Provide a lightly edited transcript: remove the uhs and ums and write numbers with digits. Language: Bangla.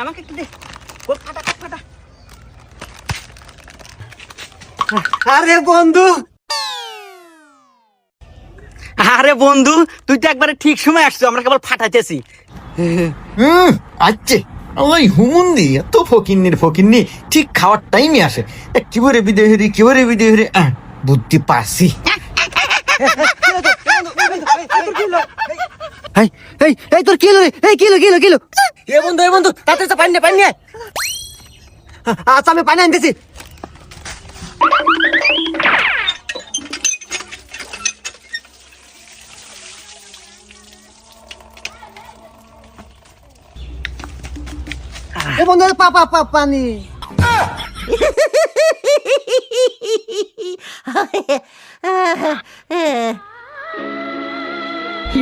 আমাকে একটু দে। ওর ফাটা কাট ফাটা। আরে বন্ধু, আরে বন্ধু, তুই তো একবারে ঠিক সময় আসছো, আমরা কেবল ফাটাইতেছি। আচ্ছা ওই হুমুন্দি এত ফকিন্নি ঠিক খাওয়ার টাইমে আসে। কিভাবে বিদয় হরি বুদ্ধি পাসি। এই তোর কিলো রে, এই কিলো। এ বন্ধু তাতে পানি নে। আচ্ছা আমি পানি আনতেছি। এ বন্ধু পানি। কি